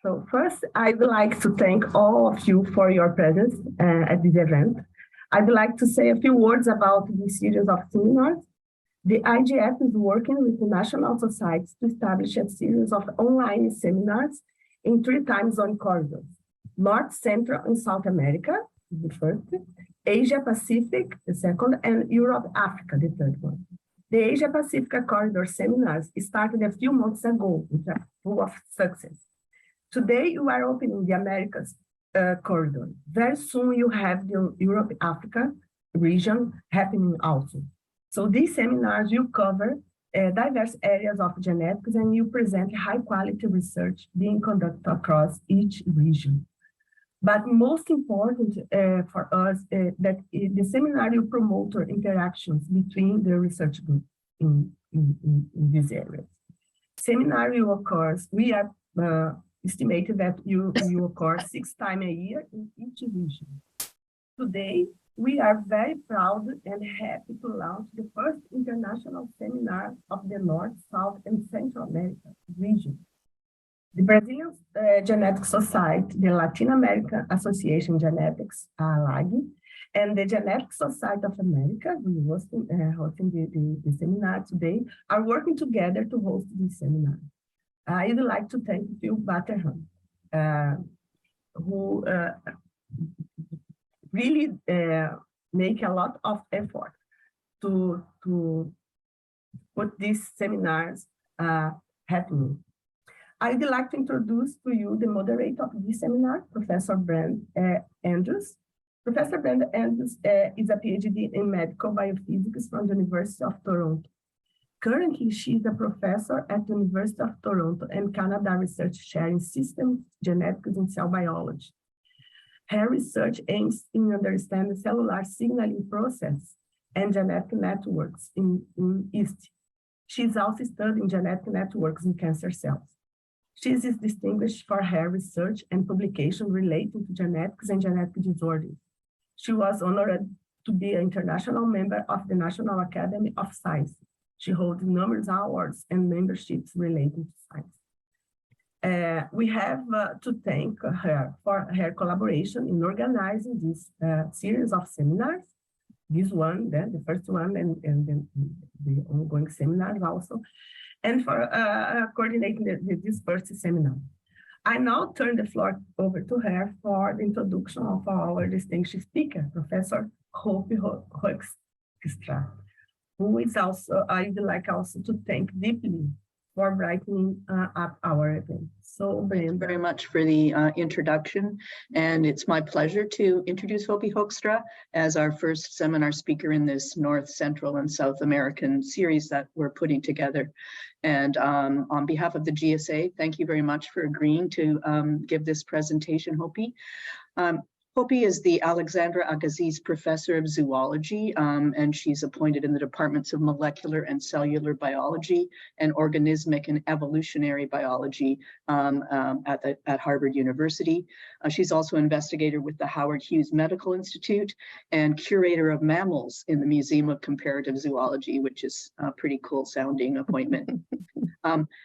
So first, I would like to thank all of you for your presence at this event. I would like to say a few words about this series of seminars. The IGF is working with the national societies to establish a series of online seminars in 3 time zone corridors: North, Central, and South America, the first; Asia Pacific, the second; and Europe, Africa, the third one. The Asia Pacific corridor seminars started a few months ago with a full of success. Today, you are opening the Americas corridor. Very soon, you have the Europe, Africa region happening also. So these seminars, you cover diverse areas of genetics, and you present high quality research being conducted across each region. But most important for us, that the seminar will promote interactions between the research groups in these areas. Seminar will occur, we are estimated that you occur 6 times a year in each region. Today, we are very proud and happy to launch the first international seminar of the North, South, and Central America region. The Brazilian Genetics Society, the Latin American Association Genetics, LAG, and the Genetics Society of America, we are hosting the seminar today, are working together to host this seminar. I would like to thank Phil Batterham, who really make a lot of effort to put these seminars happening. I would like to introduce to you the moderator of this seminar, Professor Brand Andrews. Professor Brand Andrews is a PhD in medical biophysics from the University of Toronto. Currently, she is a professor at the University of Toronto and Canada Research Chair in Systems, Genetics, and Cell Biology. Her research aims in understanding cellular signaling process and genetic networks in yeast. She is also studying genetic networks in cancer cells. She is distinguished for her research and publication relating to genetics and genetic disorders. She was honored to be an international member of the National Academy of Science. She holds numerous awards and memberships relating to science. We have to thank her for her collaboration in organizing this series of seminars, this one, the first one, and the ongoing seminars also, and for coordinating this first seminar. I now turn the floor over to her for the introduction of our distinguished speaker, Professor Hopi Hoekstra, who is also, I would like also to thank deeply for brightening up our event. So, Brenda. Thank you very much for the introduction. And it's my pleasure to introduce Hopi Hoekstra as our first seminar speaker in this North, Central, and South American series that we're putting together. And on behalf of the GSA, thank you very much for agreeing to give this presentation, Hopi. Hopi is the Alexandra Agassiz Professor of Zoology, and she's appointed in the departments of Molecular and Cellular Biology and Organismic and Evolutionary Biology at Harvard University. She's also investigator with the Howard Hughes Medical Institute and Curator of Mammals in the Museum of Comparative Zoology, which is a pretty cool sounding appointment.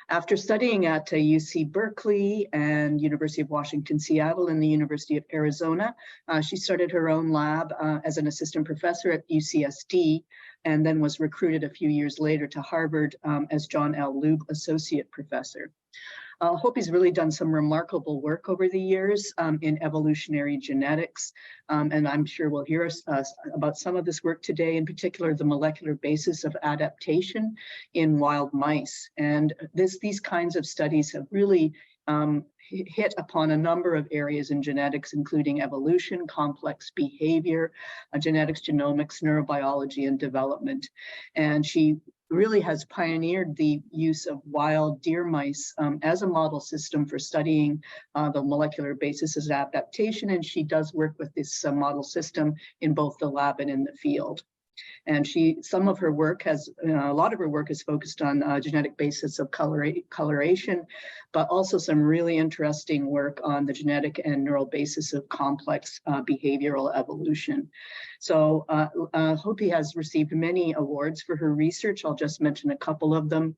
After studying at UC Berkeley and University of Washington, Seattle, and the University of Arizona, she started her own lab as an assistant professor at UCSD, and then was recruited a few years later to Harvard as John L. Lube Associate Professor. Hopi's really done some remarkable work over the years in evolutionary genetics, and I'm sure we'll hear about some of this work today, in particular the molecular basis of adaptation in wild mice. And these kinds of studies have really hit upon a number of areas in genetics, including evolution, complex behavior, genetics, genomics, neurobiology, and development. And she really has pioneered the use of wild deer mice as a model system for studying the molecular basis of adaptation, and she does work with this model system in both the lab and in the field. And some of her work has, a lot of her work is focused on genetic basis of coloration, but also some really interesting work on the genetic and neural basis of complex behavioral evolution. So Hopi has received many awards for her research. I'll just mention a couple of them.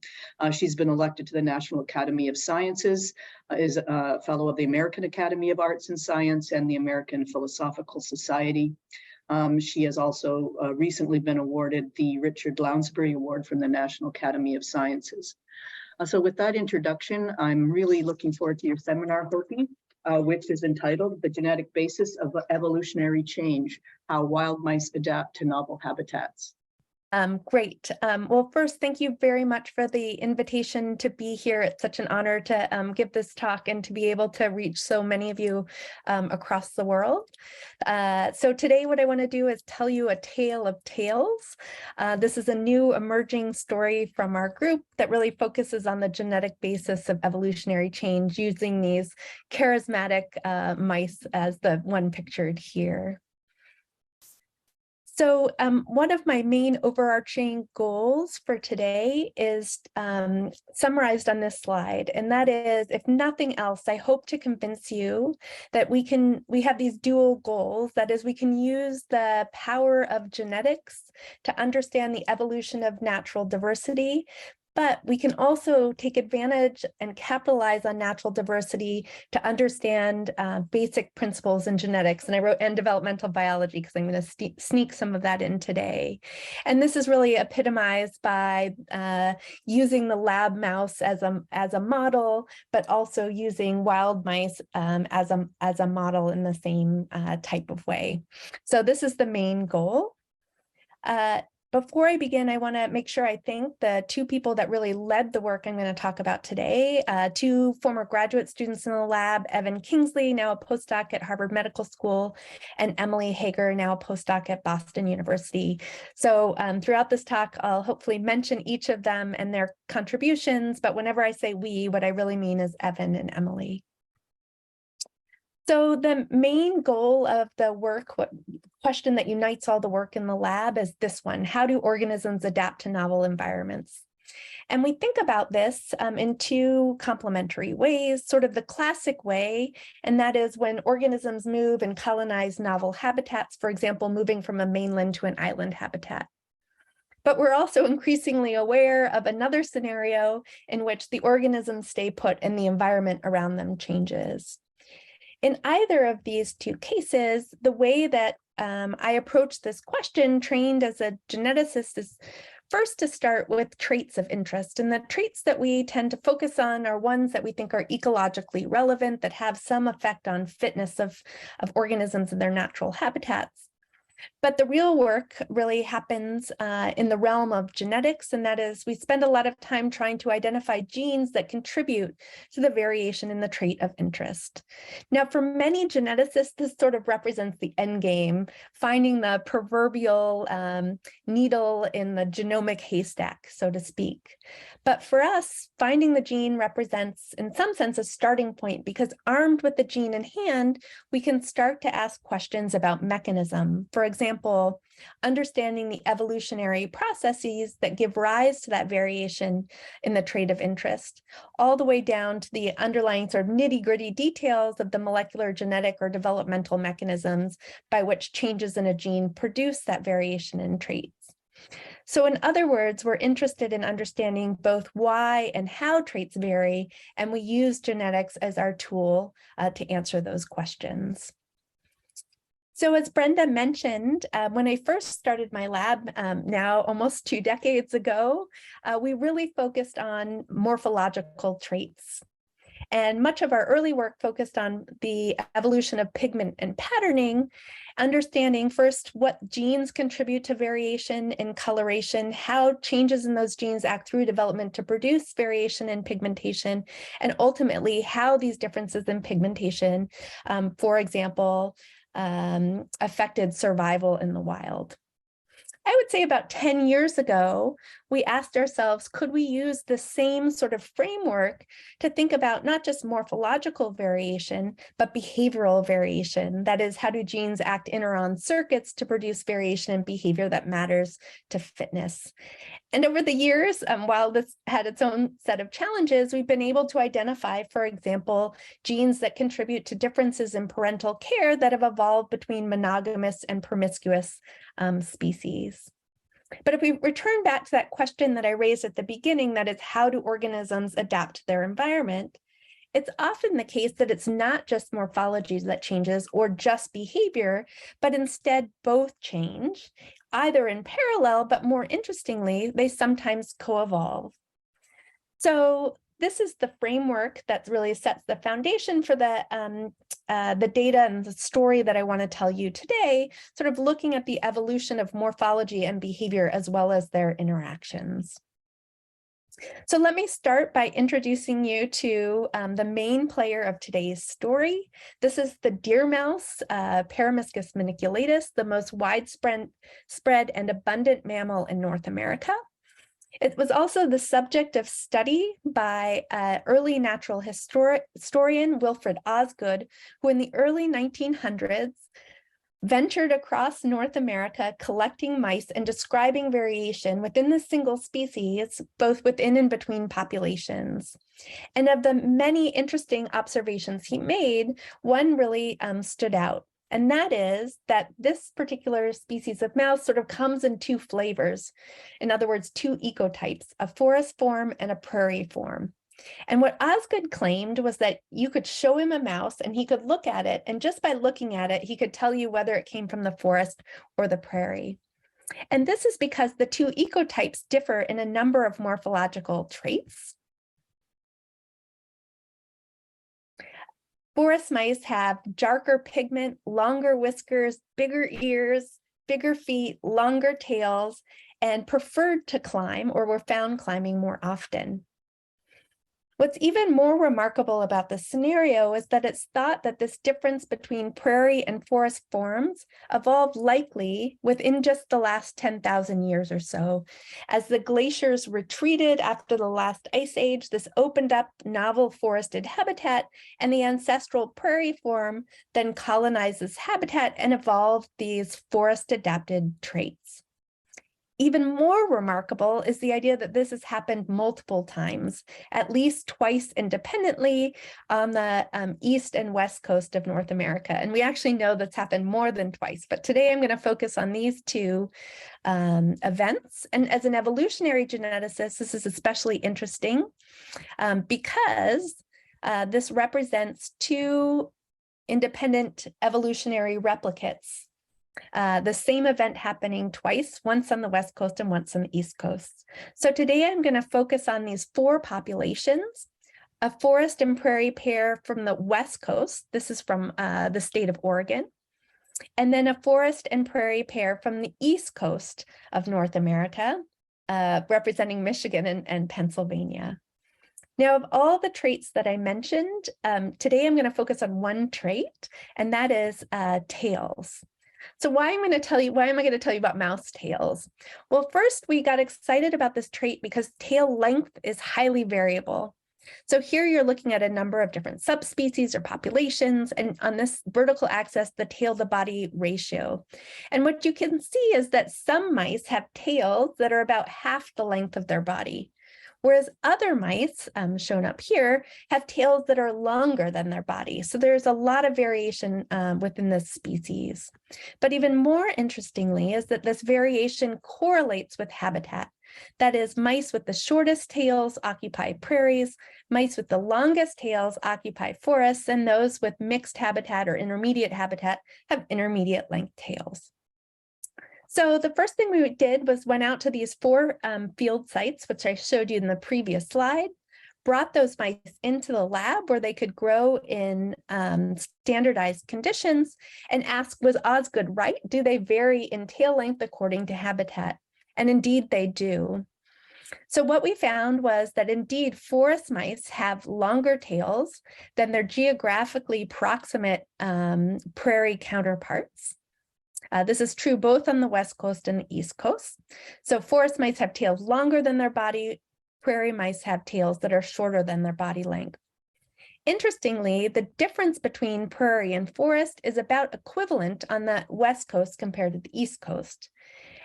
She's been elected to the National Academy of Sciences, is a fellow of the American Academy of Arts and Science and the American Philosophical Society. She has also recently been awarded the Richard Lounsbury Award from the National Academy of Sciences. So with that introduction, I'm really looking forward to your seminar, Hopi, which is entitled The Genetic Basis of Evolutionary Change, How Wild Mice Adapt to Novel Habitats. Great. Well, first, thank you very much for the invitation to be here. It's such an honor to give this talk and to be able to reach so many of you across the world. So today what I want to do is tell you a tale of tales. This is a new emerging story from our group that really focuses on the genetic basis of evolutionary change using these charismatic mice as the one pictured here. So one of my main overarching goals for today is summarized on this slide, and that is, if nothing else, I hope to convince you that we have these dual goals. That is, we can use the power of genetics to understand the evolution of natural diversity, but we can also take advantage and capitalize on natural diversity to understand basic principles in genetics. And I wrote and developmental biology because I'm going to sneak some of that in today. And this is really epitomized by using the lab mouse as a model, but also using wild mice as a model in the same type of way. So this is the main goal. Before I begin, I want to make sure I thank the two people that really led the work I'm going to talk about today. Two former graduate students in the lab, Evan Kingsley, now a postdoc at Harvard Medical School, and Emily Hager, now a postdoc at Boston University. So throughout this talk, I'll hopefully mention each of them and their contributions, but whenever I say we, what I really mean is Evan and Emily. So the main goal of the work, what question that unites all the work in the lab is this one: how do organisms adapt to novel environments? And we think about this in two complementary ways, sort of the classic way, and that is when organisms move and colonize novel habitats, for example, moving from a mainland to an island habitat. But we're also increasingly aware of another scenario in which the organisms stay put and the environment around them changes. In either of these two cases, the way that I approach this question, trained as a geneticist, is first to start with traits of interest. And the traits that we tend to focus on are ones that we think are ecologically relevant, that have some effect on fitness of organisms in their natural habitats. But the real work really happens in the realm of genetics, and that is, we spend a lot of time trying to identify genes that contribute to the variation in the trait of interest. Now, for many geneticists, this sort of represents the end game, finding the proverbial needle in the genomic haystack, so to speak. But for us, finding the gene represents, in some sense, a starting point, because armed with the gene in hand, we can start to ask questions about mechanism. For example, understanding the evolutionary processes that give rise to that variation in the trait of interest, all the way down to the underlying sort of nitty-gritty details of the molecular, genetic, or developmental mechanisms by which changes in a gene produce that variation in traits. So in other words, we're interested in understanding both why and how traits vary, and we use genetics as our tool to answer those questions. So as Brenda mentioned, when I first started my lab now almost 2 decades ago, we really focused on morphological traits. And much of our early work focused on the evolution of pigment and patterning, understanding first what genes contribute to variation in coloration, how changes in those genes act through development to produce variation in pigmentation, and ultimately how these differences in pigmentation, for example, affected survival in the wild. I would say about 10 years ago, we asked ourselves, could we use the same sort of framework to think about not just morphological variation, but behavioral variation? That is, how do genes act in or on circuits to produce variation in behavior that matters to fitness? And over the years, while this had its own set of challenges, we've been able to identify, for example, genes that contribute to differences in parental care that have evolved between monogamous and promiscuous species. But if we return back to that question that I raised at the beginning, that is, how do organisms adapt to their environment? It's often the case that it's not just morphology that changes or just behavior, but instead both change, either in parallel, but more interestingly, they sometimes co-evolve. So this is the framework that really sets the foundation for the data and the story that I want to tell you today, sort of looking at the evolution of morphology and behavior as well as their interactions. So let me start by introducing you to the main player of today's story. This is the deer mouse, Paramyscus maniculatus, the most widespread and abundant mammal in North America. It was also the subject of study by early natural historian Wilfred Osgood, who in the early 1900s ventured across North America collecting mice and describing variation within the single species, both within and between populations. And of the many interesting observations he made, one really stood out. And that is that this particular species of mouse sort of comes in two flavors. In other words, two ecotypes, a forest form and a prairie form. And what Osgood claimed was that you could show him a mouse and he could look at it, and just by looking at it, he could tell you whether it came from the forest or the prairie. And this is because the two ecotypes differ in a number of morphological traits. Forest mice have darker pigment, longer whiskers, bigger ears, bigger feet, longer tails, and preferred to climb or were found climbing more often. What's even more remarkable about this scenario is that it's thought that this difference between prairie and forest forms evolved likely within just the last 10,000 years or so. As the glaciers retreated after the last ice age, this opened up novel forested habitat, and the ancestral prairie form then colonized this habitat and evolved these forest-adapted traits. Even more remarkable is the idea that this has happened multiple times, at least twice independently on the east and west coast of North America. And we actually know that's happened more than twice, but today I'm going to focus on these two events. And as an evolutionary geneticist, this is especially interesting because this represents two independent evolutionary replicates. The same event happening twice, once on the West Coast and once on the East Coast. So today I'm going to focus on these four populations, a forest and prairie pair from the West Coast. This is from the state of Oregon. And then a forest and prairie pair from the East Coast of North America, representing Michigan and Pennsylvania. Now, of all the traits that I mentioned, today I'm going to focus on one trait, and that is tails. So why am I going to tell you about mouse tails? Well, first, we got excited about this trait because tail length is highly variable. So here you're looking at a number of different subspecies or populations, and on this vertical axis, the tail-to-body ratio. And what you can see is that some mice have tails that are about half the length of their body, whereas other mice, shown up here, have tails that are longer than their body. So there's a lot of variation within this species. But even more interestingly is that this variation correlates with habitat. That is, mice with the shortest tails occupy prairies, mice with the longest tails occupy forests, and those with mixed habitat or intermediate habitat have intermediate length tails. So the first thing we did was went out to these four field sites, which I showed you in the previous slide, brought those mice into the lab where they could grow in standardized conditions, and asked, was Osgood right? Do they vary in tail length according to habitat? And indeed they do. So what we found was that indeed forest mice have longer tails than their geographically proximate prairie counterparts. This is true both on the West Coast and the East Coast. So forest mice have tails longer than their body. Prairie mice have tails that are shorter than their body length. Interestingly, the difference between prairie and forest is about equivalent on the West Coast compared to the East Coast.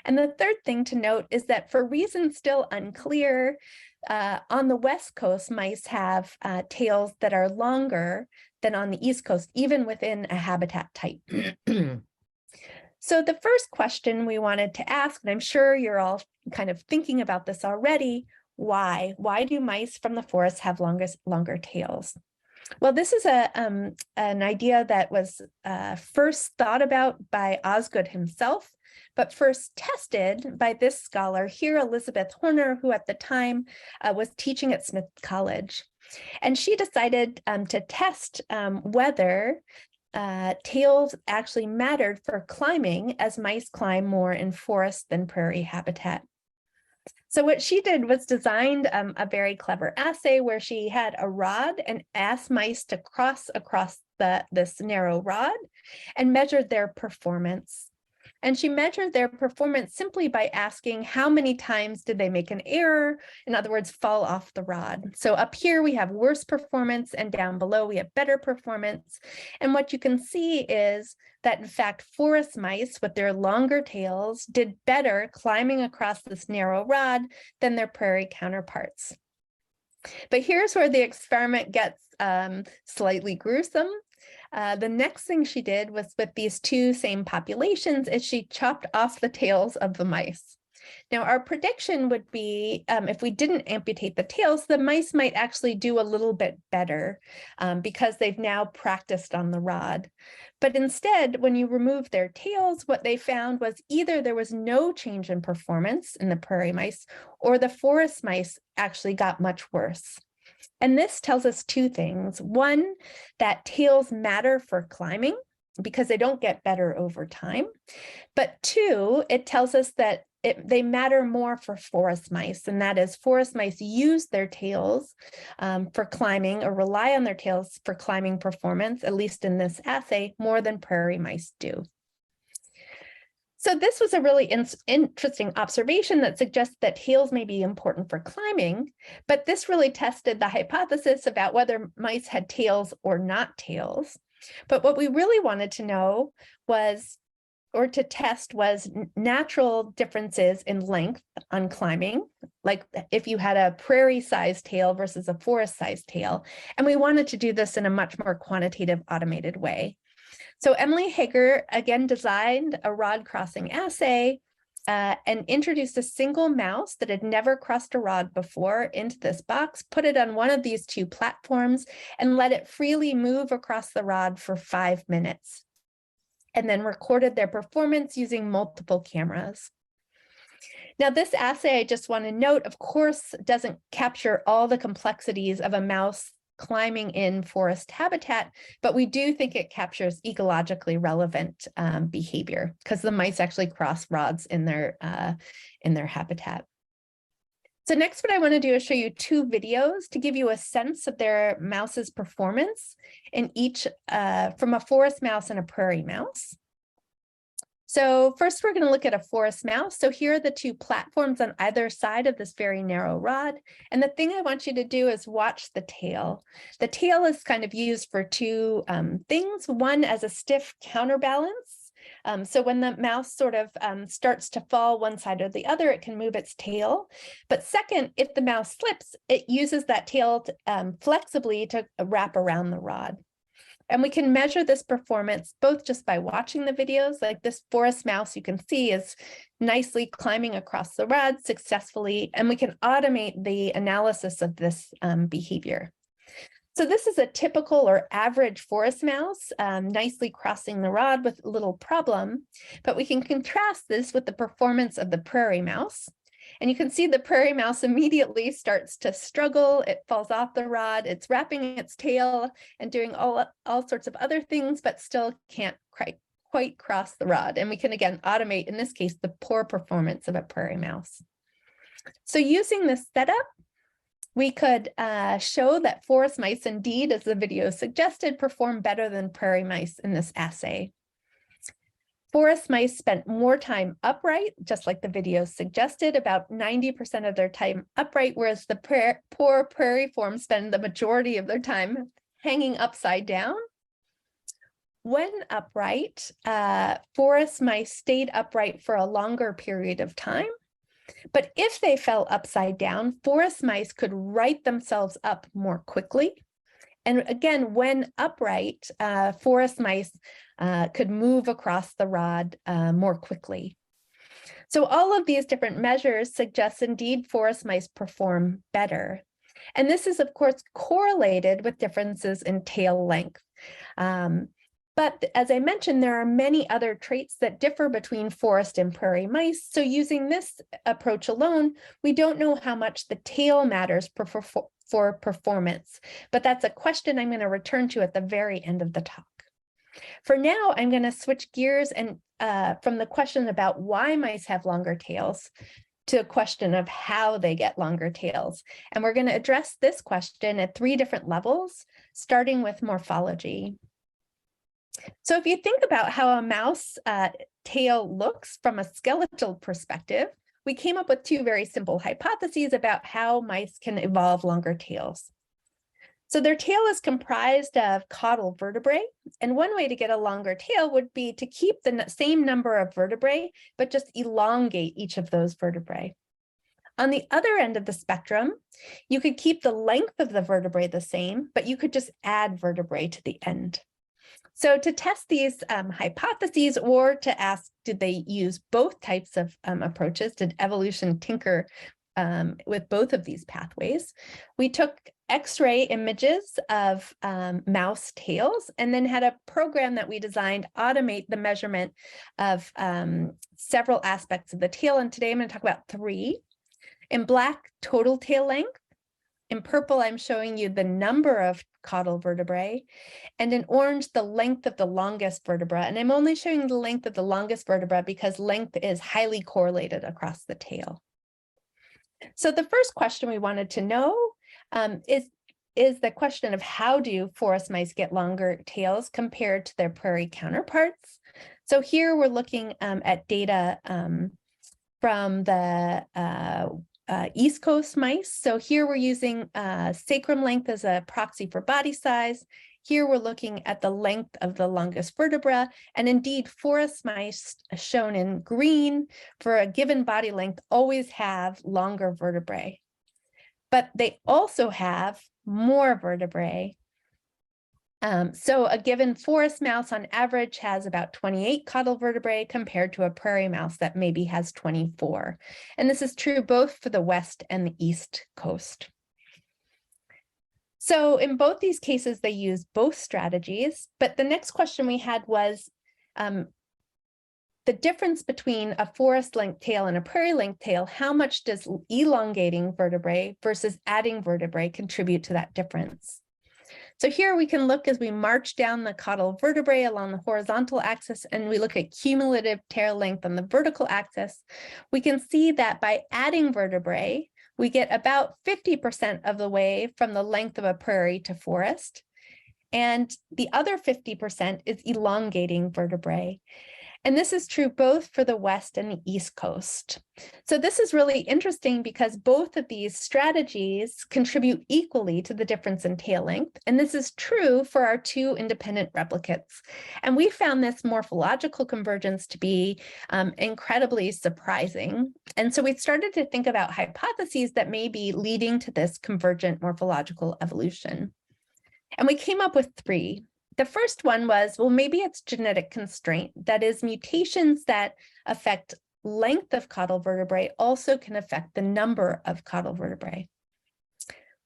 And the third thing to note is that for reasons still unclear, on the West Coast, mice have tails that are longer than on the East Coast, even within a habitat type. So the first question we wanted to ask, and I'm sure you're all kind of thinking about this already, why? Why do mice from the forest have longer tails? Well, this is an idea that was first thought about by Osgood himself, but first tested by this scholar here, Elizabeth Horner, who at the time was teaching at Smith College. And she decided to test whether tails actually mattered for climbing, as mice climb more in forest than prairie habitat. So what she did was designed a very clever assay where she had a rod and asked mice to cross across this narrow rod and measured their performance. And she measured their performance simply by asking how many times did they make an error, in other words, fall off the rod. So up here we have worse performance and down below we have better performance. And what you can see is that in fact, forest mice with their longer tails did better climbing across this narrow rod than their prairie counterparts. But here's where the experiment gets slightly gruesome. The next thing she did was with these two same populations is she chopped off the tails of the mice. Now, our prediction would be if we didn't amputate the tails, the mice might actually do a little bit better because they've now practiced on the rod. But instead, when you remove their tails, what they found was either there was no change in performance in the prairie mice or the forest mice actually got much worse. And this tells us two things. One, that tails matter for climbing because they don't get better over time. But two, it tells us that they matter more for forest mice, and that is forest mice use their tails for climbing or rely on their tails for climbing performance, at least in this assay, more than prairie mice do. So this was a really interesting observation that suggests that tails may be important for climbing, but this really tested the hypothesis about whether mice had tails or not tails. But what we really wanted to know was, or to test, was natural differences in length on climbing, like if you had a prairie-sized tail versus a forest-sized tail. And we wanted to do this in a much more quantitative, automated way. So Emily Hager again designed a rod crossing assay and introduced a single mouse that had never crossed a rod before into this box, put it on one of these two platforms, and let it freely move across the rod for 5 minutes, and then recorded their performance using multiple cameras. Now, this assay, I just want to note, of course, doesn't capture all the complexities of a mouse climbing in forest habitat, but we do think it captures ecologically relevant behavior because the mice actually cross rods in their habitat. So next, what I want to do is show you two videos to give you a sense of their mouse's performance in each from a forest mouse and a prairie mouse. So first, we're going to look at a forest mouse. So here are the two platforms on either side of this very narrow rod. And the thing I want you to do is watch the tail. The tail is kind of used for two things. One, as a stiff counterbalance. So when the mouse sort of starts to fall one side or the other, it can move its tail. But second, if the mouse slips, it uses that tail to, flexibly to wrap around the rod. And we can measure this performance both just by watching the videos, like this forest mouse you can see is nicely climbing across the rod successfully, and we can automate the analysis of this behavior. So this is a typical or average forest mouse, nicely crossing the rod with little problem, but we can contrast this with the performance of the prairie mouse. And you can see the prairie mouse immediately starts to struggle. It falls off the rod. It's wrapping its tail and doing all sorts of other things, but still can't quite cross the rod. And we can, again, automate, in this case, the poor performance of a prairie mouse. So using this setup, we could show that forest mice indeed, as the video suggested, perform better than prairie mice in this assay. Forest mice spent more time upright, just like the video suggested, about 90% of their time upright, whereas the poor prairie forms spend the majority of their time hanging upside down. When upright, forest mice stayed upright for a longer period of time. But if they fell upside down, forest mice could right themselves up more quickly. And again, when upright, forest mice could move across the rod more quickly. So all of these different measures suggest indeed forest mice perform better. And this is, of course, correlated with differences in tail length. But as I mentioned, there are many other traits that differ between forest and prairie mice. So using this approach alone, we don't know how much the tail matters for performance. But that's a question I'm going to return to at the very end of the talk. For now, I'm going to switch gears and from the question about why mice have longer tails to a question of how they get longer tails. And we're going to address this question at 3 different levels, starting with morphology. So if you think about how a mouse tail looks from a skeletal perspective, we came up with 2 very simple hypotheses about how mice can evolve longer tails. So their tail is comprised of caudal vertebrae, and one way to get a longer tail would be to keep the same number of vertebrae, but just elongate each of those vertebrae. On the other end of the spectrum, you could keep the length of the vertebrae the same, but you could just add vertebrae to the end. So to test these hypotheses, or to ask, did they use both types of approaches? Did evolution tinker with both of these pathways? We took X-ray images of mouse tails and then had a program that we designed automate the measurement of several aspects of the tail. And today I'm going to talk about 3. In black, total tail length. In purple, I'm showing you the number of caudal vertebrae, and in orange, the length of the longest vertebra. And I'm only showing the length of the longest vertebra because length is highly correlated across the tail. So the first question we wanted to know is the question of how do forest mice get longer tails compared to their prairie counterparts? So here we're looking at data from the East Coast mice. So here we're using sacrum length as a proxy for body size. Here we're looking at the length of the longest vertebra. And indeed, forest mice shown in green for a given body length always have longer vertebrae. But they also have more vertebrae. So a given forest mouse on average has about 28 caudal vertebrae compared to a prairie mouse that maybe has 24. And this is true both for the West and the East Coast. So in both these cases, they use both strategies. But the next question we had was the difference between a forest length tail and a prairie length tail. How much does elongating vertebrae versus adding vertebrae contribute to that difference? So here we can look as we march down the caudal vertebrae along the horizontal axis, and we look at cumulative tail length on the vertical axis. We can see that by adding vertebrae, we get about 50% of the way from the length of a prairie to forest. And the other 50% is elongating vertebrae. And this is true both for the West and the East Coast. So this is really interesting because both of these strategies contribute equally to the difference in tail length. And this is true for our 2 independent replicates. And we found this morphological convergence to be incredibly surprising. And so we started to think about hypotheses that may be leading to this convergent morphological evolution. And we came up with 3. The first one was, well, maybe it's genetic constraint. That is, mutations that affect length of caudal vertebrae also can affect the number of caudal vertebrae.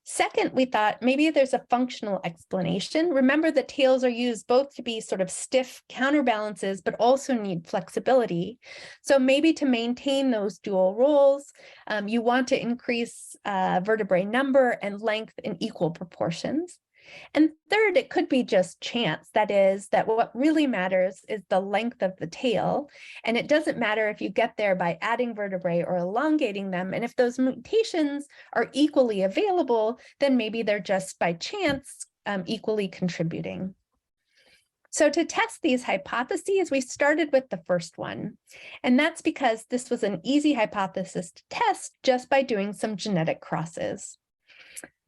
Second, we thought maybe there's a functional explanation. Remember that tails are used both to be sort of stiff counterbalances, but also need flexibility. So maybe to maintain those dual roles, you want to increase vertebrae number and length in equal proportions. And third, it could be just chance. That is, that what really matters is the length of the tail. And it doesn't matter if you get there by adding vertebrae or elongating them. And if those mutations are equally available, then maybe they're just by chance equally contributing. So to test these hypotheses, we started with the first one, and that's because this was an easy hypothesis to test just by doing some genetic crosses.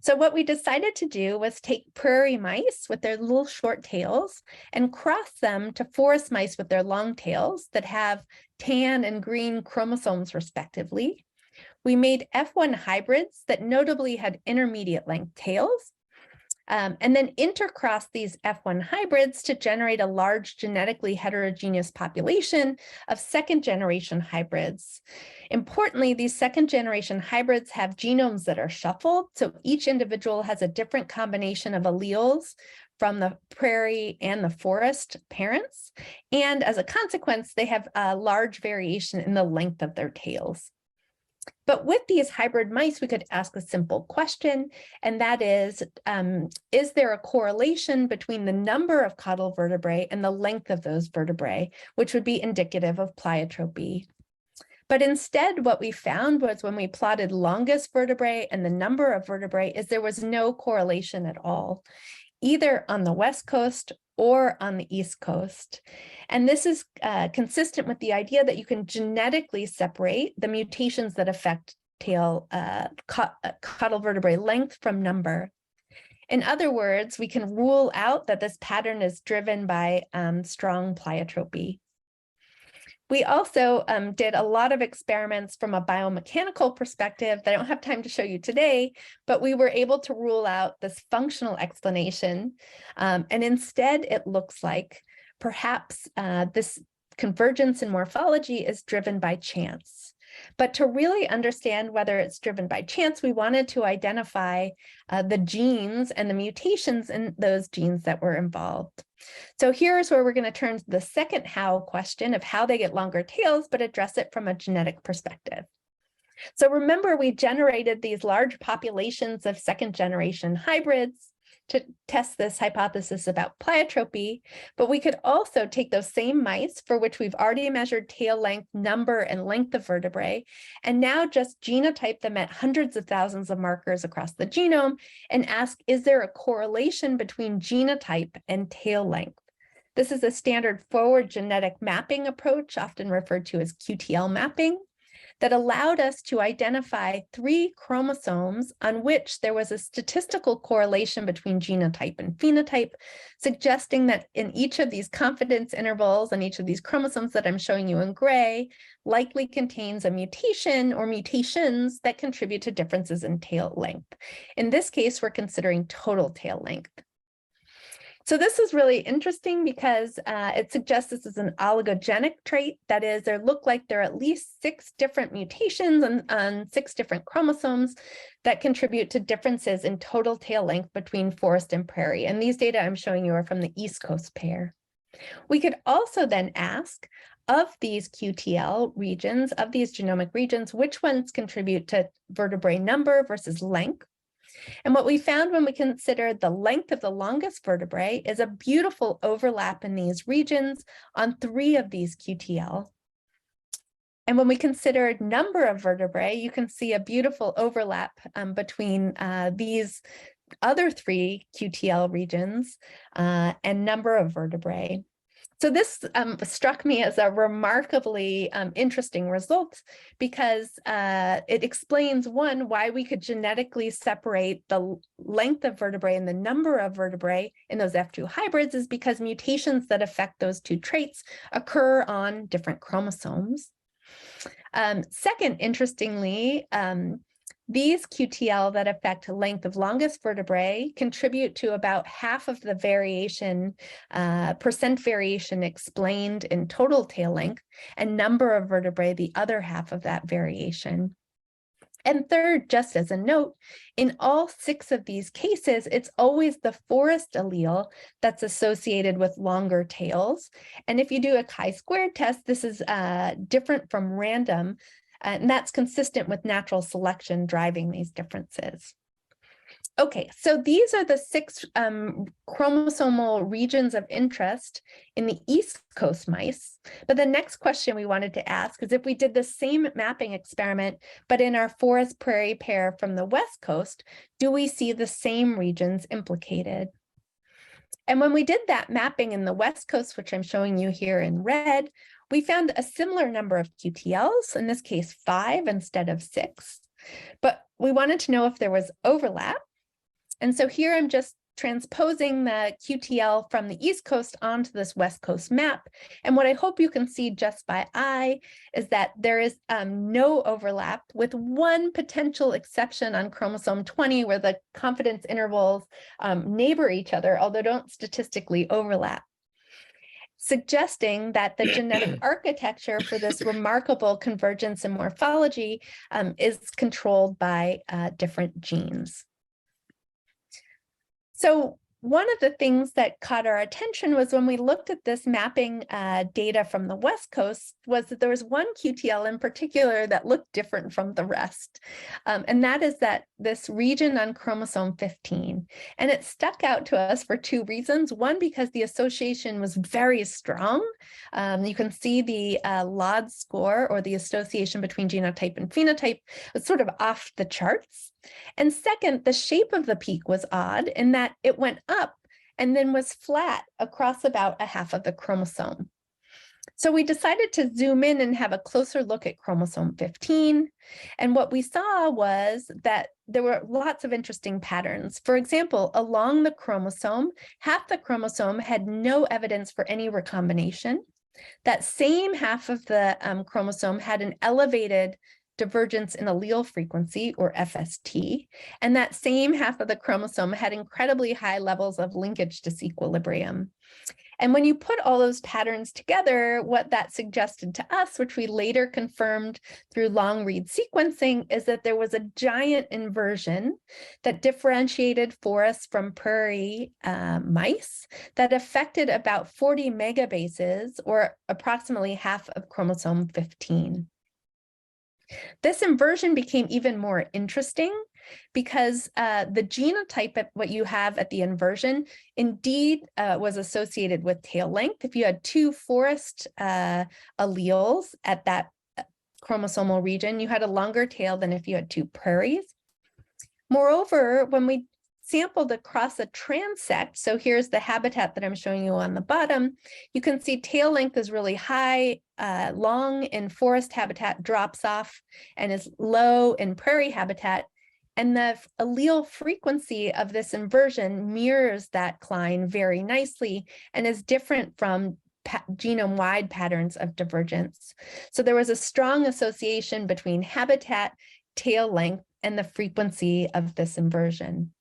So what we decided to do was take prairie mice with their little short tails and cross them to forest mice with their long tails that have tan and green chromosomes respectively. We made F1 hybrids that notably had intermediate length tails, and then intercross these F1 hybrids to generate a large genetically heterogeneous population of second generation hybrids. Importantly, these second generation hybrids have genomes that are shuffled, so each individual has a different combination of alleles from the prairie and the forest parents. And as a consequence, they have a large variation in the length of their tails. But with these hybrid mice, we could ask a simple question, and that is there a correlation between the number of caudal vertebrae and the length of those vertebrae, which would be indicative of pleiotropy? But instead, what we found was when we plotted longest vertebrae and the number of vertebrae is there was no correlation at all, either on the West Coast or on the East Coast. And this is consistent with the idea that you can genetically separate the mutations that affect tail caudal vertebrae length from number. In other words, we can rule out that this pattern is driven by strong pleiotropy. We also did a lot of experiments from a biomechanical perspective that I don't have time to show you today, but we were able to rule out this functional explanation. And instead, it looks like perhaps this convergence in morphology is driven by chance. But to really understand whether it's driven by chance, we wanted to identify the genes and the mutations in those genes that were involved. So here's where we're going to turn to the second how question of how they get longer tails, but address it from a genetic perspective. So remember, we generated these large populations of second generation hybrids to test this hypothesis about pleiotropy, but we could also take those same mice for which we've already measured tail length, number, and length of vertebrae, and now just genotype them at hundreds of thousands of markers across the genome and ask, is there a correlation between genotype and tail length? This is a standard forward genetic mapping approach, often referred to as QTL mapping, that allowed us to identify 3 chromosomes on which there was a statistical correlation between genotype and phenotype, suggesting that in each of these confidence intervals and each of these chromosomes that I'm showing you in gray likely contains a mutation or mutations that contribute to differences in tail length. In this case, we're considering total tail length. So this is really interesting because it suggests this is an oligogenic trait. That is, there look like there are at least 6 different mutations on 6 different chromosomes that contribute to differences in total tail length between forest and prairie. And these data I'm showing you are from the East Coast pair. We could also then ask, of these QTL regions, of these genomic regions, which ones contribute to vertebrae number versus length? And what we found when we considered the length of the longest vertebrae is a beautiful overlap in these regions on 3 of these QTL. And when we considered number of vertebrae, you can see a beautiful overlap between these other 3 QTL regions and number of vertebrae. So this struck me as a remarkably interesting result because it explains, one, why we could genetically separate the length of vertebrae and the number of vertebrae in those F2 hybrids is because mutations that affect those 2 traits occur on different chromosomes. Second, interestingly, these QTL that affect length of longest vertebrae contribute to about half of the variation, percent variation explained in total tail length, and number of vertebrae, the other half of that variation. And third, just as a note, in all 6 of these cases, it's always the forest allele that's associated with longer tails. And if you do a chi-squared test, this is different from random. And that's consistent with natural selection driving these differences. Okay, so these are the 6 chromosomal regions of interest in the East Coast mice. But the next question we wanted to ask is if we did the same mapping experiment, but in our forest prairie pair from the West Coast, do we see the same regions implicated? And when we did that mapping in the West Coast, which I'm showing you here in red, we found a similar number of QTLs, in this case 5 instead of 6. But we wanted to know if there was overlap. And so here I'm just transposing the QTL from the East Coast onto this West Coast map. And what I hope you can see just by eye is that there is no overlap, with one potential exception on chromosome 20, where the confidence intervals neighbor each other, although don't statistically overlap, suggesting that the genetic architecture for this remarkable convergence in morphology is controlled by different genes. So one of the things that caught our attention was when we looked at this mapping data from the West Coast, was that there was one QTL in particular that looked different from the rest. And that is that this region on chromosome 15. And it stuck out to us for two reasons. One, because the association was very strong. You can see the LOD score, or the association between genotype and phenotype, was sort of off the charts. And second, the shape of the peak was odd in that it went up and then was flat across about a half of the chromosome. So we decided to zoom in and have a closer look at chromosome 15. And what we saw was that there were lots of interesting patterns. For example, along the chromosome, half the chromosome had no evidence for any recombination. That same half of the chromosome had an elevated divergence in allele frequency, or FST, and that same half of the chromosome had incredibly high levels of linkage disequilibrium. And when you put all those patterns together, what that suggested to us, which we later confirmed through long-read sequencing, is that there was a giant inversion that differentiated forest from prairie mice that affected about 40 megabases, or approximately half of chromosome 15. This inversion became even more interesting because the genotype, what you have at the inversion, indeed was associated with tail length. If you had two forest alleles at that chromosomal region, you had a longer tail than if you had two prairies. Moreover, when we sampled across a transect, so here's the habitat that I'm showing you on the bottom, you can see tail length is really high, long in forest habitat, drops off and is low in prairie habitat. And the allele frequency of this inversion mirrors that cline very nicely and is different from genome-wide patterns of divergence. So there was a strong association between habitat, tail length, and the frequency of this inversion.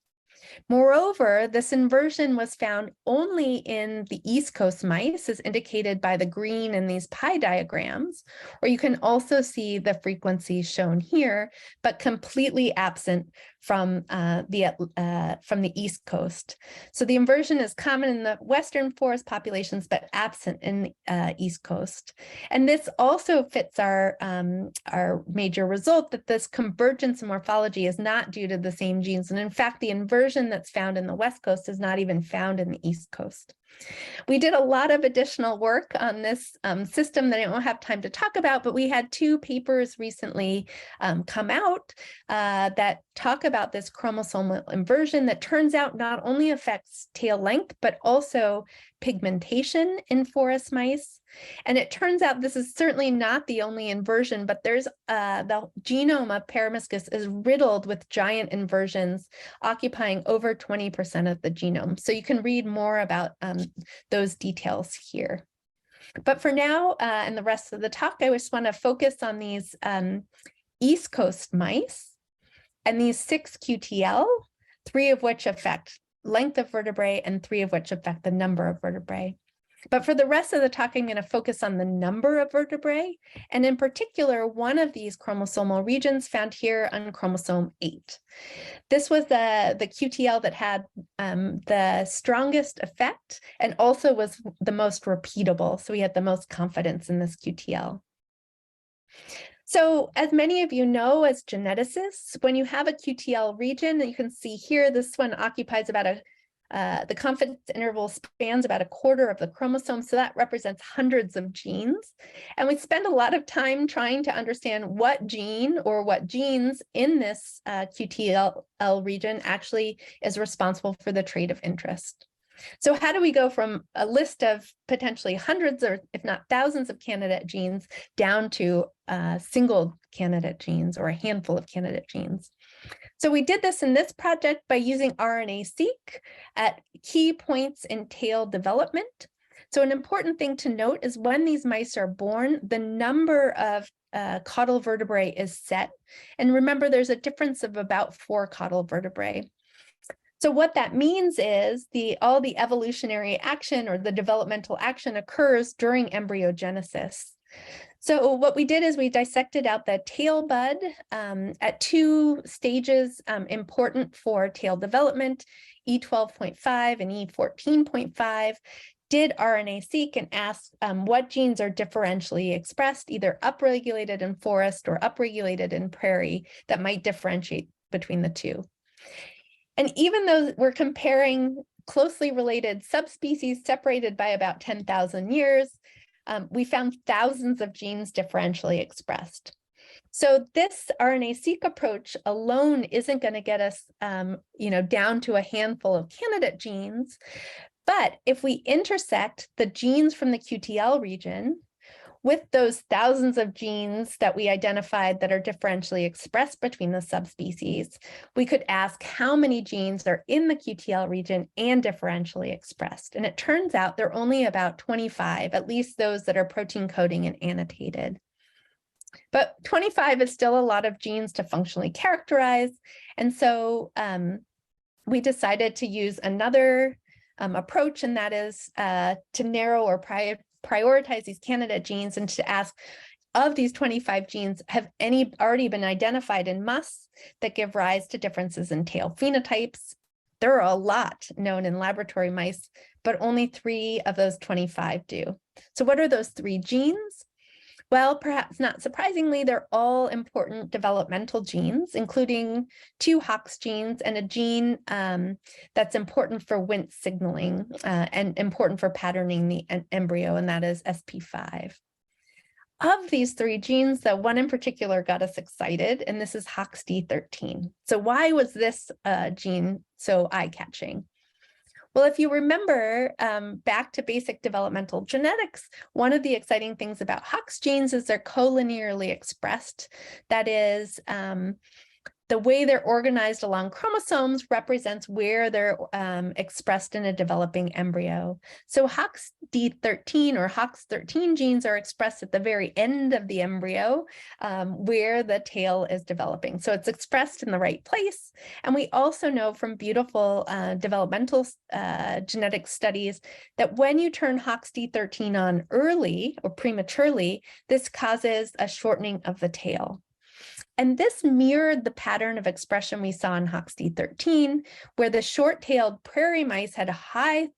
Moreover, this inversion was found only in the East Coast mice, as indicated by the green in these pie diagrams, or you can also see the frequency shown here, but completely absent from the East Coast. So the inversion is common in the Western forest populations, but absent in the East Coast. And this also fits our major result that this convergence in morphology is not due to the same genes. And in fact, the inversion that's found in the West Coast is not even found in the East Coast. We did a lot of additional work on this system that I don't have time to talk about, but we had two papers recently come out that talk about this chromosomal inversion that turns out not only affects tail length, but also pigmentation in forest mice. And it turns out this is certainly not the only inversion, but there's the genome of Peromyscus is riddled with giant inversions occupying over 20% of the genome. So you can read more about those details here. But for now and the rest of the talk, I just want to focus on these East Coast mice and these 6 QTL, 3 of which affect length of vertebrae and 3 of which affect the number of vertebrae. But for the rest of the talk, I'm going to focus on the number of vertebrae, and in particular, one of these chromosomal regions found here on chromosome 8. This was the QTL that had the strongest effect and also was the most repeatable. So we had the most confidence in this QTL. So as many of you know as geneticists, when you have a QTL region, you can see here, this one occupies about the confidence interval spans about a quarter of the chromosome, so that represents hundreds of genes. And we spend a lot of time trying to understand what gene or what genes in this QTL region actually is responsible for the trait of interest. So how do we go from a list of potentially hundreds or if not thousands of candidate genes down to single candidate genes or a handful of candidate genes? So we did this in this project by using RNA-seq at key points in tail development. So an important thing to note is when these mice are born, the number of caudal vertebrae is set. And remember, there's a difference of about 4 caudal vertebrae. So what that means is all the evolutionary action or the developmental action occurs during embryogenesis. So what we did is we dissected out the tail bud at 2 stages important for tail development, E12.5 and E14.5, did RNA-seq and asked what genes are differentially expressed, either upregulated in forest or upregulated in prairie, that might differentiate between the two. And even though we're comparing closely related subspecies separated by about 10,000 years, we found thousands of genes differentially expressed. So this RNA-seq approach alone isn't going to get us down to a handful of candidate genes. But if we intersect the genes from the QTL region with those thousands of genes that we identified that are differentially expressed between the subspecies, we could ask how many genes are in the QTL region and differentially expressed. And it turns out there are only about 25, at least those that are protein coding and annotated. But 25 is still a lot of genes to functionally characterize. And so we decided to use another approach, and that is to narrow or prioritize these candidate genes and to ask, of these 25 genes, have any already been identified in musks that give rise to differences in tail phenotypes? There are a lot known in laboratory mice, but only 3 of those 25 do. So what are those 3 genes? Well, perhaps not surprisingly, they're all important developmental genes, including 2 Hox genes and a gene that's important for Wnt signaling and important for patterning the embryo, and that is SP5. Of these 3 genes, though, one in particular got us excited, and this is HOXD13. So why was this gene so eye-catching? Well, if you remember back to basic developmental genetics, one of the exciting things about Hox genes is they're collinearly expressed. That is, the way they're organized along chromosomes represents where they're expressed in a developing embryo. So HOXD13 or HOX13 genes are expressed at the very end of the embryo where the tail is developing. So it's expressed in the right place. And we also know from beautiful developmental genetic studies that when you turn HOXD13 on early or prematurely, this causes a shortening of the tail. And this mirrored the pattern of expression we saw in HOXD13, where the short-tailed prairie mice had a high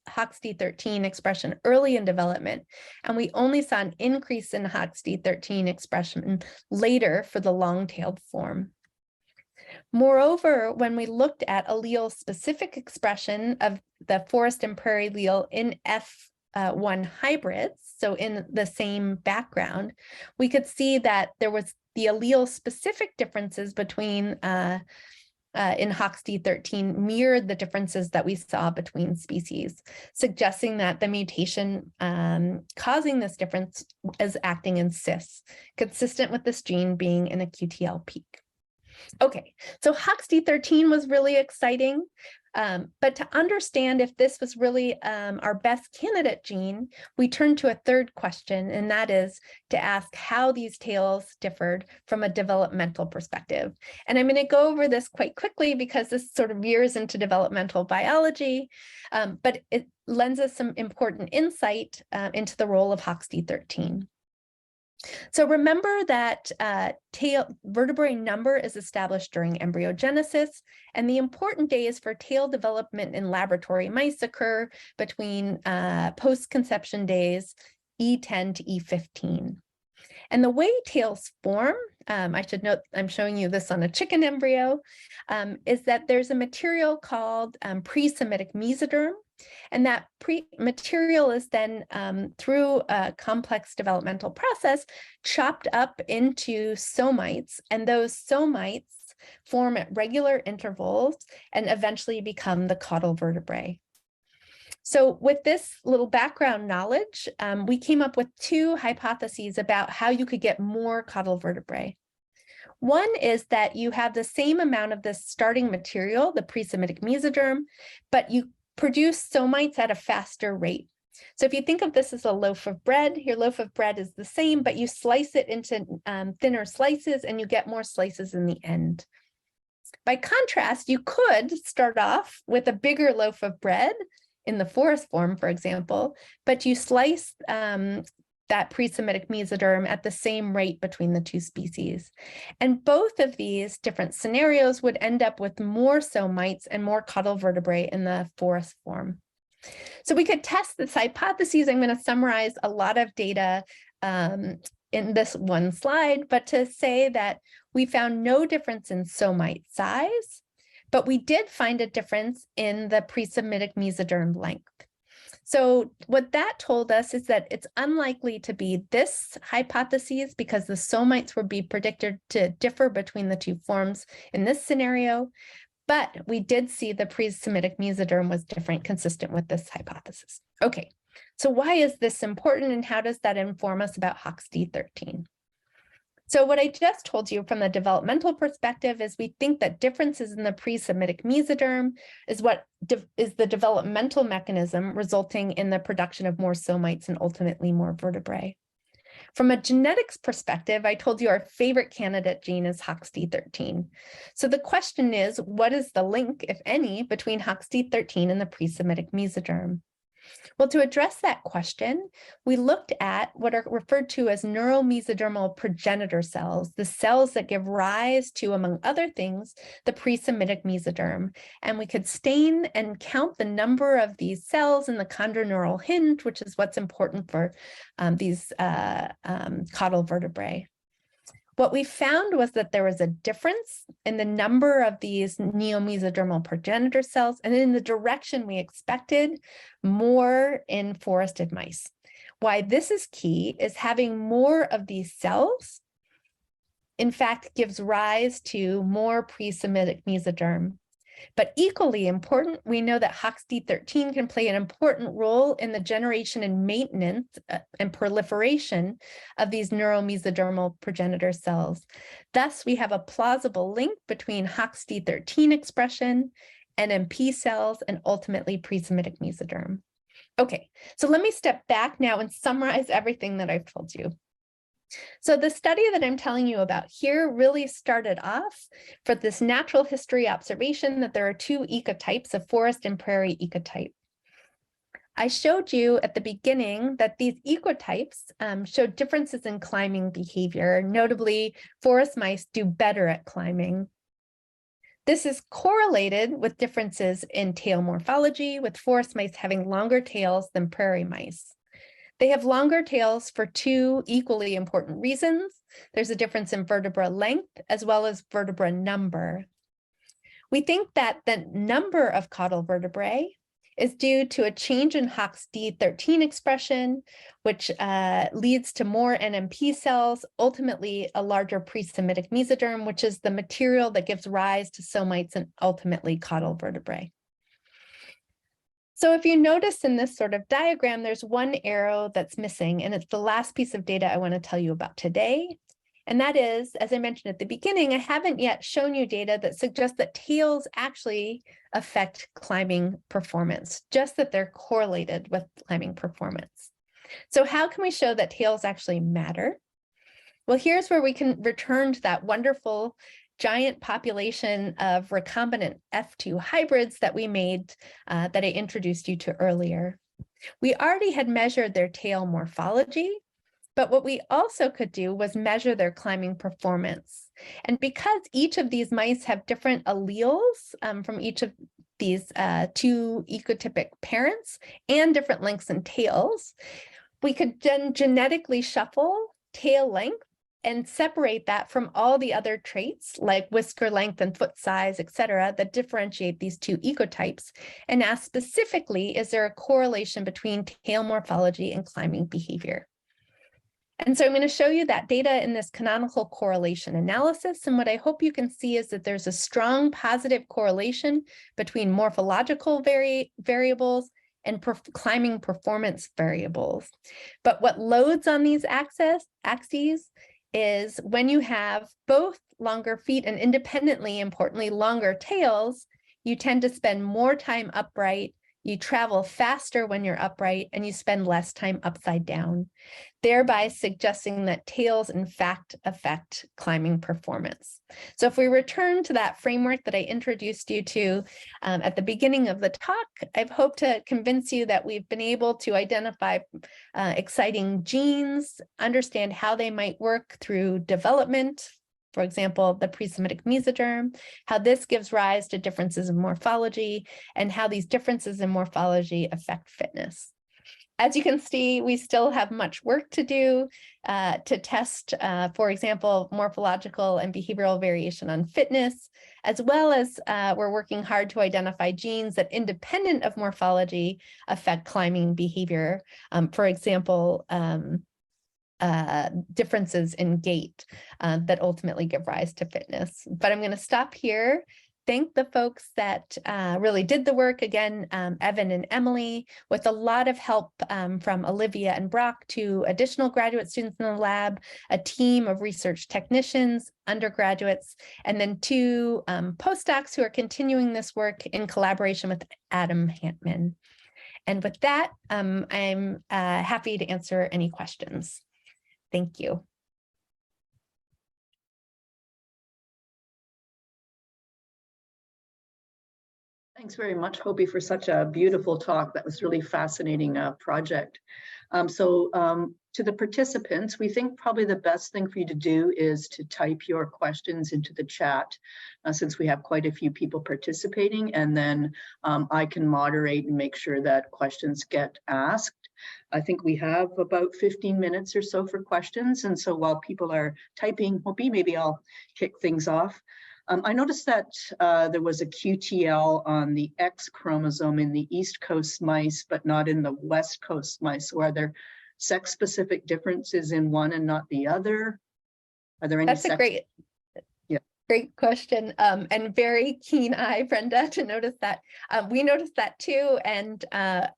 HOXD13 expression early in development, and we only saw an increase in HOXD13 expression later for the long-tailed form. Moreover, when we looked at allele-specific expression of the forest and prairie allele in F1 hybrids, so in the same background, we could see that there was the allele-specific differences between in HOXD13 mirrored the differences that we saw between species, suggesting that the mutation causing this difference is acting in cis, consistent with this gene being in a QTL peak. Okay, so HOXD13 was really exciting, but to understand if this was really our best candidate gene, we turned to a third question, and that is to ask how these tails differed from a developmental perspective. And I'm going to go over this quite quickly because this sort of veers into developmental biology, but it lends us some important insight into the role of HOXD13. So remember that tail vertebrae number is established during embryogenesis, and the important days for tail development in laboratory mice occur between post-conception days E10 to E15. And the way tails form, I should note, I'm showing you this on a chicken embryo, is that there's a material called pre-Semitic mesoderm. And that material is then, through a complex developmental process, chopped up into somites, and those somites form at regular intervals and eventually become the caudal vertebrae. So with this little background knowledge, we came up with two hypotheses about how you could get more caudal vertebrae. One is that you have the same amount of this starting material, the pre-Semitic mesoderm, but you produce somites at a faster rate. So if you think of this as a loaf of bread, your loaf of bread is the same, but you slice it into thinner slices and you get more slices in the end. By contrast, you could start off with a bigger loaf of bread in the forest form, for example, but you slice that pre-Semitic mesoderm at the same rate between the two species. And both of these different scenarios would end up with more somites and more caudal vertebrae in the forest form. So we could test this hypothesis. I'm going to summarize a lot of data in this one slide, but to say that we found no difference in somite size, but we did find a difference in the pre-Semitic mesoderm length. So what that told us is that it's unlikely to be this hypothesis because the somites would be predicted to differ between the two forms in this scenario, but we did see the pre-Semitic mesoderm was different, consistent with this hypothesis. Okay, so why is this important and how does that inform us about Hox D13? So what I just told you from the developmental perspective is we think that differences in the pre-Semitic mesoderm is what is the developmental mechanism resulting in the production of more somites and ultimately more vertebrae. From a genetics perspective, I told you our favorite candidate gene is Hox D13. So the question is, what is the link, if any, between Hox D13 and the pre-Semitic mesoderm? Well, to address that question, we looked at what are referred to as neuromesodermal progenitor cells, the cells that give rise to, among other things, the pre-Semitic mesoderm. And we could stain and count the number of these cells in the chondroneural hinge, which is what's important for these caudal vertebrae. What we found was that there was a difference in the number of these neomesodermal progenitor cells and in the direction we expected, more in forested mice. Why this is key is having more of these cells, in fact, gives rise to more pre-Semitic mesoderm. But equally important, we know that Hox D13 can play an important role in the generation and maintenance and proliferation of these neuromesodermal progenitor cells. Thus, we have a plausible link between Hox D13 expression, NMP cells, and ultimately pre-Semitic mesoderm. Okay, so let me step back now and summarize everything that I've told you. So the study that I'm telling you about here really started off for this natural history observation that there are two ecotypes, a forest and prairie ecotype. I showed you at the beginning that these ecotypes showed differences in climbing behavior. Notably, forest mice do better at climbing. This is correlated with differences in tail morphology, with forest mice having longer tails than prairie mice. They have longer tails for two equally important reasons. There's a difference in vertebra length as well as vertebra number. We think that the number of caudal vertebrae is due to a change in Hox D13 expression, which leads to more NMP cells, ultimately a larger pre-Semitic mesoderm, which is the material that gives rise to somites and ultimately caudal vertebrae. So if you notice in this sort of diagram, there's one arrow that's missing, and it's the last piece of data I want to tell you about today. And that is, as I mentioned at the beginning, I haven't yet shown you data that suggests that tails actually affect climbing performance, just that they're correlated with climbing performance. So how can we show that tails actually matter? Well, here's where we can return to that wonderful giant population of recombinant F2 hybrids that we made, that I introduced you to earlier. We already had measured their tail morphology, but what we also could do was measure their climbing performance. And because each of these mice have different alleles from each of these two ecotypic parents and different lengths and tails, we could then genetically shuffle tail length and separate that from all the other traits like whisker length and foot size, et cetera, that differentiate these two ecotypes, and ask specifically, is there a correlation between tail morphology and climbing behavior? And so I'm going to show you that data in this canonical correlation analysis. And what I hope you can see is that there's a strong positive correlation between morphological variables and climbing performance variables. But what loads on these axes is when you have both longer feet and independently, importantly, longer tails, you tend to spend more time upright, you travel faster when you're upright, and you spend less time upside down, thereby suggesting that tails, in fact, affect climbing performance. So if we return to that framework that I introduced you to at the beginning of the talk, I've hoped to convince you that we've been able to identify exciting genes, understand how they might work through development, for example, the pre-Semitic mesoderm, how this gives rise to differences in morphology, and how these differences in morphology affect fitness. As you can see, we still have much work to do to test, for example, morphological and behavioral variation on fitness, as well as we're working hard to identify genes that, independent of morphology, affect climbing behavior. For example, differences in gait that ultimately give rise to fitness. But I'm going to stop here. Thank the folks that really did the work. Again, Evan and Emily, with a lot of help from Olivia and Brock, to additional graduate students in the lab, a team of research technicians, undergraduates, and then 2 postdocs who are continuing this work in collaboration with Adam Hantman. And with that, I'm happy to answer any questions. Thank you. Thanks very much, Hopi, for such a beautiful talk. That was really fascinating project. To the participants, we think probably the best thing for you to do is to type your questions into the chat, since we have quite a few people participating, and then I can moderate and make sure that questions get asked. I think we have about 15 minutes or so for questions, and so while people are typing, Hopi, maybe I'll kick things off. I noticed that there was a QTL on the X chromosome in the East Coast mice, but not in the West Coast mice. So are there sex-specific differences in one and not the other? Are there any? That's a great question, and very keen eye, Brenda, to notice that. We noticed that too, and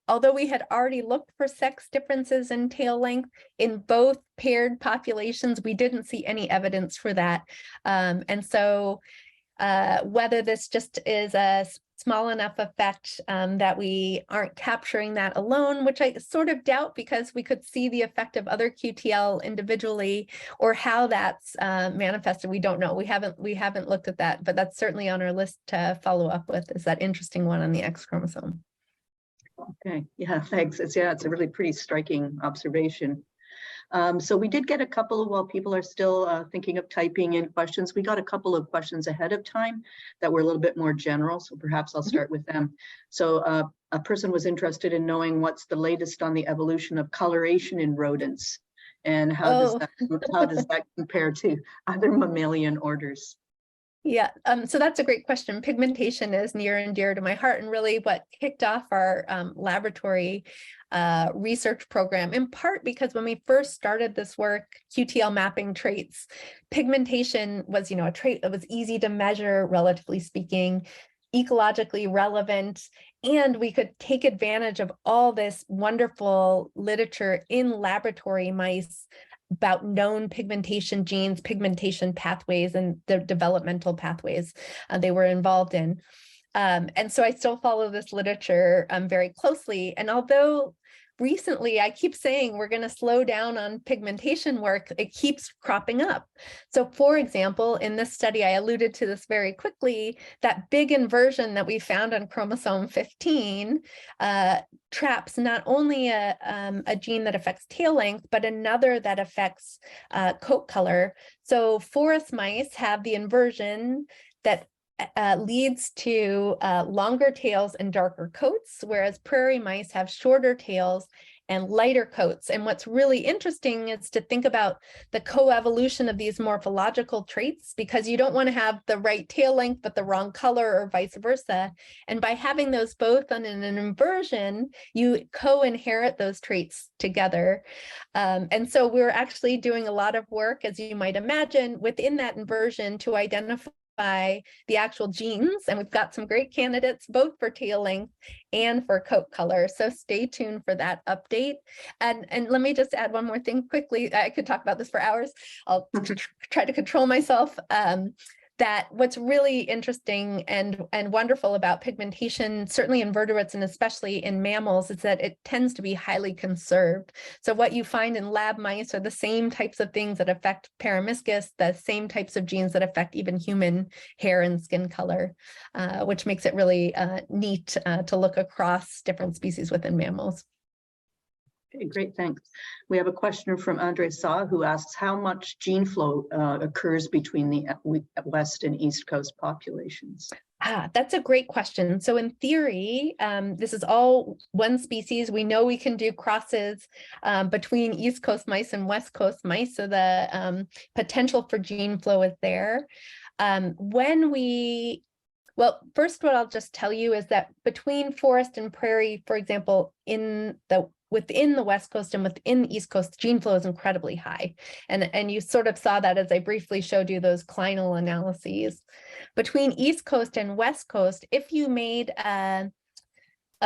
although we had already looked for sex differences in tail length in both paired populations, we didn't see any evidence for that. And so whether this just is a small enough effect that we aren't capturing that alone, which I sort of doubt, because we could see the effect of other QTL individually, or how that's manifested, we don't know. We haven't looked at that, but that's certainly on our list to follow up with, is that interesting one on the X chromosome. Okay, yeah, thanks. It's a really pretty striking observation. So we did get a couple, while people are still thinking of typing in questions, we got a couple of questions ahead of time that were a little bit more general, so perhaps I'll start with them. So a person was interested in knowing what's the latest on the evolution of coloration in rodents, and how does that compare to other mammalian orders? Yeah, so that's a great question. Pigmentation is near and dear to my heart, and really what kicked off our laboratory research program, in part because when we first started this work, QTL mapping traits, pigmentation was, a trait that was easy to measure, relatively speaking, ecologically relevant, and we could take advantage of all this wonderful literature in laboratory mice about known pigmentation genes, pigmentation pathways, and the developmental pathways they were involved in. And so I still follow this literature very closely. And although recently I keep saying we're going to slow down on pigmentation work, it keeps cropping up. So for example, in this study, I alluded to this very quickly, that big inversion that we found on chromosome 15 traps not only a gene that affects tail length, but another that affects coat color. So forest mice have the inversion that leads to longer tails and darker coats, whereas prairie mice have shorter tails and lighter coats. And what's really interesting is to think about the coevolution of these morphological traits, because you don't want to have the right tail length but the wrong color, or vice versa. And by having those both on an inversion, you co-inherit those traits together. And so we're actually doing a lot of work, as you might imagine, within that inversion to identify identify the actual genes, and we've got some great candidates both for tail length and for coat color. So stay tuned for that update. And let me just add one more thing quickly. I could talk about this for hours. I'll try to control myself. That what's really interesting and wonderful about pigmentation, certainly in vertebrates and especially in mammals, is that it tends to be highly conserved. So what you find in lab mice are the same types of things that affect paramyscus, the same types of genes that affect even human hair and skin color, which makes it really neat to look across different species within mammals. Okay, great, thanks. We have a question from Andre Saw, who asks how much gene flow occurs between the West and East Coast populations. That's a great question. So in theory, this is all one species. We know we can do crosses between East Coast mice and West Coast mice. So the potential for gene flow is there. Well, first, what I'll just tell you is that between forest and prairie, for example, within the West Coast and within the East Coast, gene flow is incredibly high. And you sort of saw that as I briefly showed you those clinal analyses. Between East Coast and West Coast, if you made a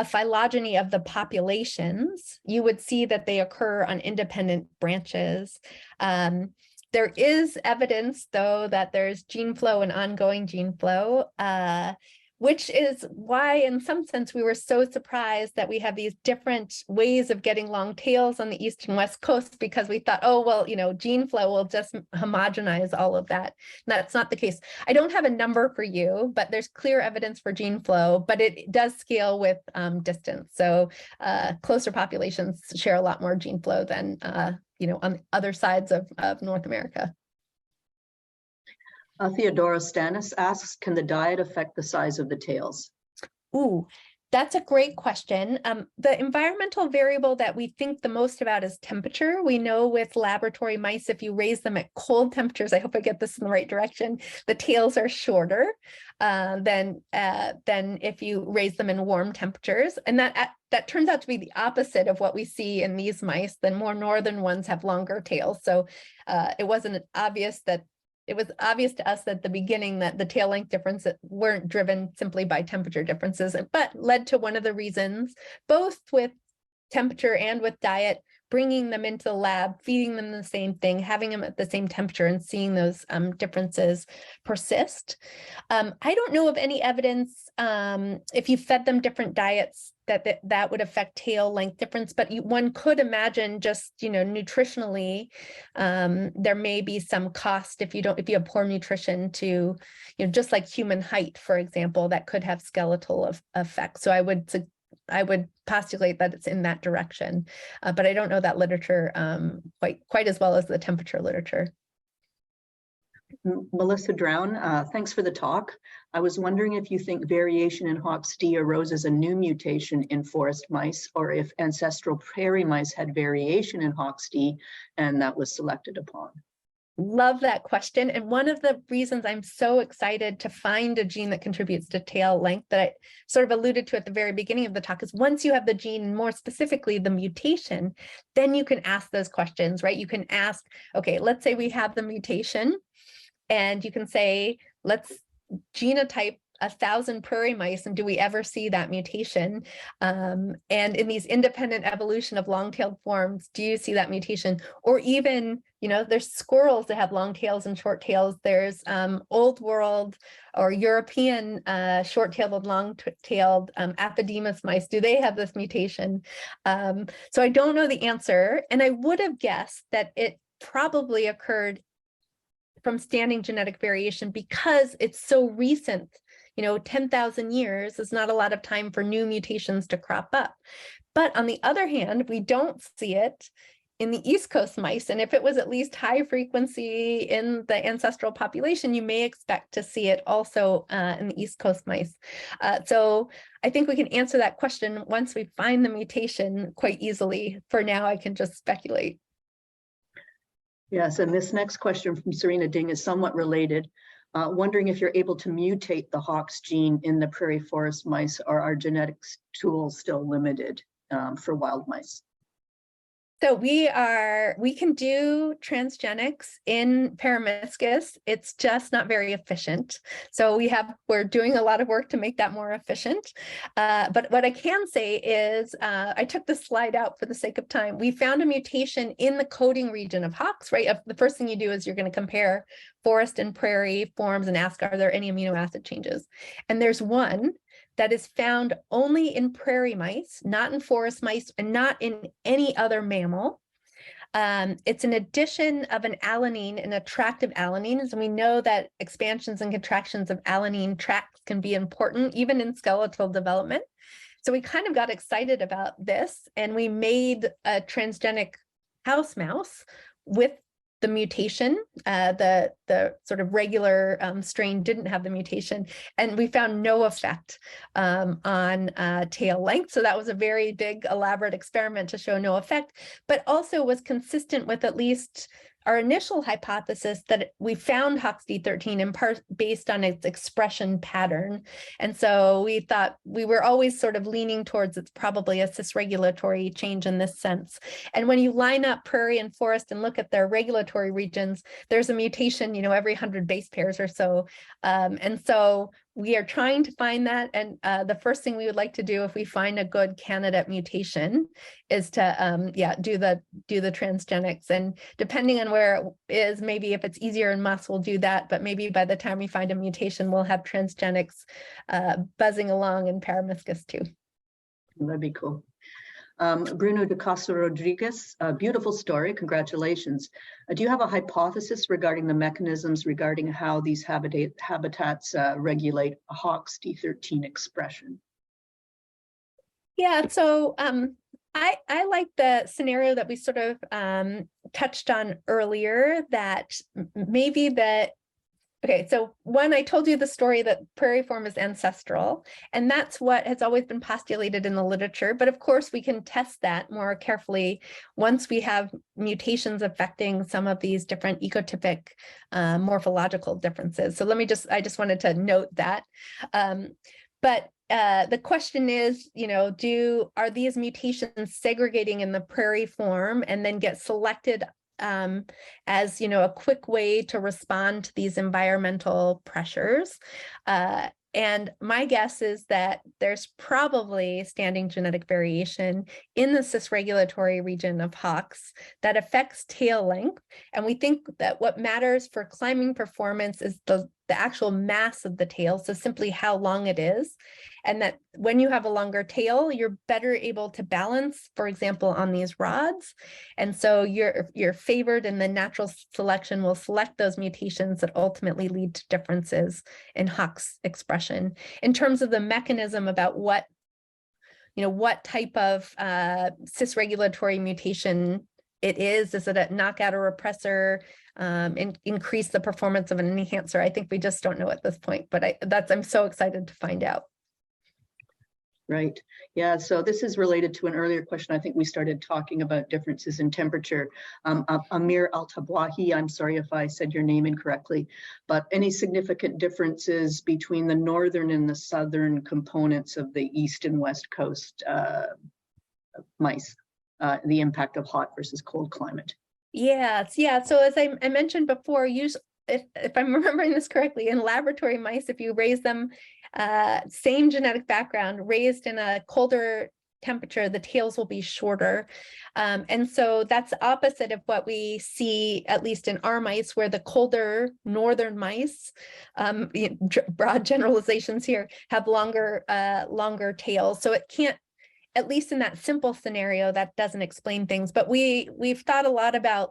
phylogeny of the populations, you would see that they occur on independent branches. There is evidence, though, that there's gene flow and ongoing gene flow, which is why, in some sense, we were so surprised that we have these different ways of getting long tails on the East and West Coast, because we thought, oh, well, gene flow will just homogenize all of that. And that's not the case. I don't have a number for you, but there's clear evidence for gene flow, but it does scale with distance. So closer populations share a lot more gene flow than, on the other sides of North America. Theodora Stanis asks, can the diet affect the size of the tails? Ooh, that's a great question. The environmental variable that we think the most about is temperature. We know with laboratory mice, if you raise them at cold temperatures, I hope I get this in the right direction, the tails are shorter than if you raise them in warm temperatures. And that turns out to be the opposite of what we see in these mice. The more northern ones have longer tails. So it was obvious to us at the beginning that the tail length differences weren't driven simply by temperature differences, but led to one of the reasons, both with temperature and with diet, bringing them into the lab, feeding them the same thing, having them at the same temperature, and seeing those differences persist. I don't know of any evidence if you fed them different diets that would affect tail length difference, but one could imagine just nutritionally there may be some cost if you have poor nutrition to just like human height, for example, that could have skeletal effects. So I would postulate that it's in that direction, but I don't know that literature quite as well as the temperature literature. Melissa Drown, thanks for the talk. I was wondering if you think variation in Hox D arose as a new mutation in forest mice, or if ancestral prairie mice had variation in Hox D and that was selected upon. Love that question. And one of the reasons I'm so excited to find a gene that contributes to tail length that I sort of alluded to at the very beginning of the talk is once you have the gene, more specifically the mutation, then you can ask those questions, right? You can ask, okay, let's say we have the mutation, and you can say, let's genotype 1,000 prairie mice, and do we ever see that mutation? And in these independent evolution of long-tailed forms, do you see that mutation? Or even, there's squirrels that have long tails and short tails. There's old world or European short-tailed and long-tailed Aphodemus mice. Do they have this mutation? So I don't know the answer, and I would have guessed that it probably occurred from standing genetic variation because it's so recent. 10,000 years is not a lot of time for new mutations to crop up. But on the other hand, we don't see it in the East Coast mice. And if it was at least high frequency in the ancestral population, you may expect to see it also in the East Coast mice. So I think we can answer that question once we find the mutation quite easily. For now, I can just speculate. Yes, and this next question from Serena Ding is somewhat related. Wondering if you're able to mutate the Hox gene in the prairie forest mice, or are genetics tools still limited for wild mice? So we can do transgenics in Peromyscus. It's just not very efficient. So we're doing a lot of work to make that more efficient. But what I can say is, I took this slide out for the sake of time. We found a mutation in the coding region of Hox, right? The first thing you do is you're going to compare forest and prairie forms and ask, are there any amino acid changes? And there's one that is found only in prairie mice, not in forest mice, and not in any other mammal. It's an addition of an alanine, an attractive alanine. And we know that expansions and contractions of alanine tracts can be important, even in skeletal development. So we kind of got excited about this, and we made a transgenic house mouse with the mutation. The sort of regular strain didn't have the mutation, and we found no effect on tail length. So that was a very big, elaborate experiment to show no effect, but also was consistent with at least our initial hypothesis that we found HOXD13 in part based on its expression pattern. And so we thought, we were always sort of leaning towards it's probably a cisregulatory change in this sense. And when you line up prairie and forest and look at their regulatory regions, there's a mutation, every 100 base pairs or so. And so we are trying to find that. And the first thing we would like to do if we find a good candidate mutation is to do the transgenics. And depending on where it is, maybe if it's easier in mus, we'll do that. But maybe by the time we find a mutation, we'll have transgenics buzzing along in Peromyscus too. That'd be cool. Bruno de Costa Rodriguez, beautiful story, congratulations. Do you have a hypothesis regarding the mechanisms regarding how these habitats regulate HOXD13 expression? Yeah, so I like the scenario that we sort of touched on earlier, that maybe okay, so one, I told you the story that prairie form is ancestral, and that's what has always been postulated in the literature. But of course, we can test that more carefully once we have mutations affecting some of these different ecotypic morphological differences. So I just wanted to note that. But the question is, are these mutations segregating in the prairie form and then get selected as a quick way to respond to these environmental pressures? And my guess is that there's probably standing genetic variation in the cisregulatory region of Hox that affects tail length. And we think that what matters for climbing performance is the actual mass of the tail, so simply how long it is. And that when you have a longer tail, you're better able to balance, for example, on these rods. And so you're favored, and the natural selection will select those mutations that ultimately lead to differences in Hox expression. In terms of the mechanism about what type of cisregulatory mutation it is it a knockout or repressor, increase the performance of an enhancer? I think we just don't know at this point, but I'm so excited to find out. Right. Yeah. So this is related to an earlier question. I think we started talking about differences in temperature. Amir Al-Tabwahi, I'm sorry if I said your name incorrectly, but any significant differences between the northern and the southern components of the east and west coast mice, the impact of hot versus cold climate? Yeah. So as I mentioned before, if I'm remembering this correctly, in laboratory mice, if you raise them, same genetic background, raised in a colder temperature, the tails will be shorter. And so that's opposite of what we see, at least in our mice, where the colder northern mice, broad generalizations here, have longer tails. So it can't, at least in that simple scenario, that doesn't explain things. But we've thought a lot about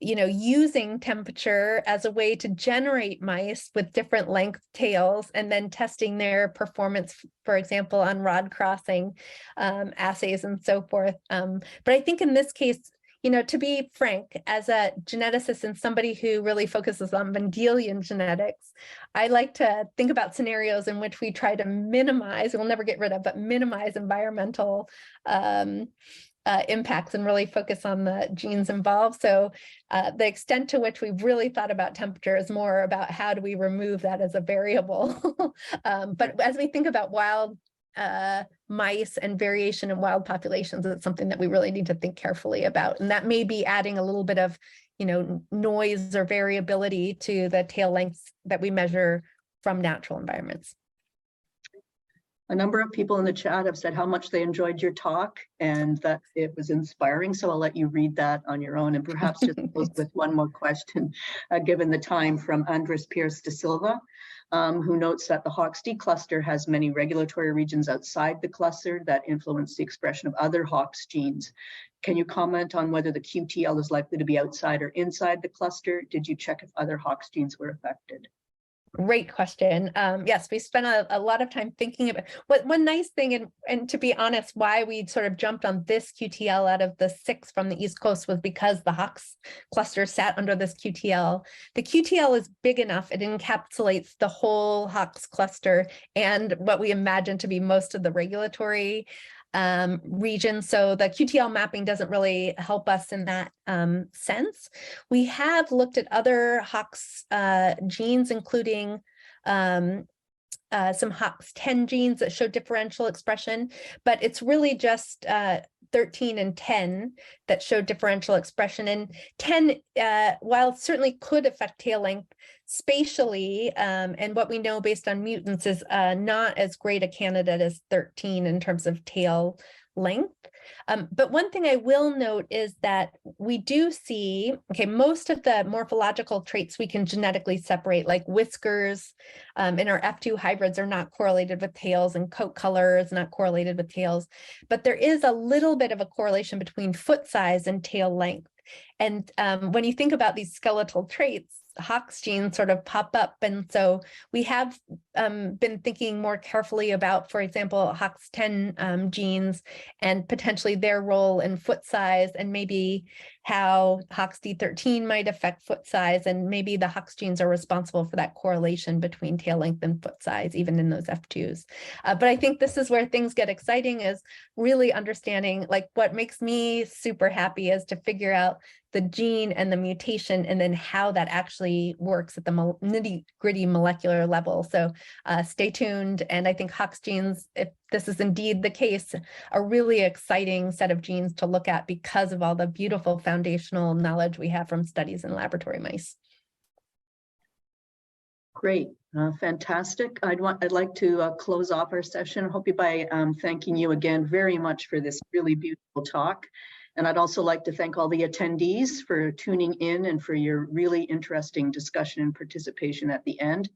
using temperature as a way to generate mice with different length tails, and then testing their performance, for example, on rod crossing assays and so forth. But I think in this case, to be frank, as a geneticist and somebody who really focuses on Mendelian genetics, I like to think about scenarios in which we try to minimize, we'll never get rid of, but minimize environmental impacts and really focus on the genes involved. So the extent to which we've really thought about temperature is more about how do we remove that as a variable. But as we think about wild mice and variation in wild populations is something that we really need to think carefully about. And that may be adding a little bit of, noise or variability to the tail lengths that we measure from natural environments. A number of people in the chat have said how much they enjoyed your talk and that it was inspiring. So I'll let you read that on your own and perhaps just close with one more question, given the time, from Andres Pierce de Silva, who notes that the Hoekstra cluster has many regulatory regions outside the cluster that influence the expression of other Hoeks genes. Can you comment on whether the QTL is likely to be outside or inside the cluster? Did you check if other Hoeks genes were affected? Great question. Yes, we spent a lot of time thinking about one nice thing, and to be honest, why we sort of jumped on this QTL out of the 6 from the East Coast was because the Hoeks cluster sat under this QTL. The QTL is big enough, it encapsulates the whole Hoeks cluster and what we imagine to be most of the regulatory region. So the QTL mapping doesn't really help us in that sense. We have looked at other Hoeks genes, including some Hoeks 10 genes that show differential expression, but it's really just 13 and 10 that show differential expression. And 10, while it certainly could affect tail length spatially, and what we know based on mutants is not as great a candidate as 13 in terms of tail length. But one thing I will note is that we do see, most of the morphological traits we can genetically separate, like whiskers in our F2 hybrids are not correlated with tails, and coat color is not correlated with tails. But there is a little bit of a correlation between foot size and tail length. And when you think about these skeletal traits, Hoeks genes sort of pop up. And so we have been thinking more carefully about, for example, Hoeks 10 genes and potentially their role in foot size, and maybe how Hoeks D13 might affect foot size. And maybe the Hoeks genes are responsible for that correlation between tail length and foot size, even in those F2s. But I think this is where things get exciting, is really understanding, like, what makes me super happy is to figure out the gene and the mutation, and then how that actually works at the nitty-gritty molecular level. So stay tuned. And I think Hoeks genes, if this is indeed the case, a really exciting set of genes to look at because of all the beautiful foundational knowledge we have from studies in laboratory mice. Great, fantastic. I'd like to close off our session, Hopi, by thanking you again very much for this really beautiful talk. And I'd also like to thank all the attendees for tuning in and for your really interesting discussion and participation at the end.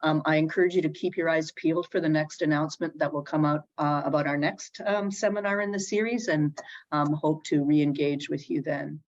I encourage you to keep your eyes peeled for the next announcement that will come out about our next seminar in the series, and hope to re-engage with you then.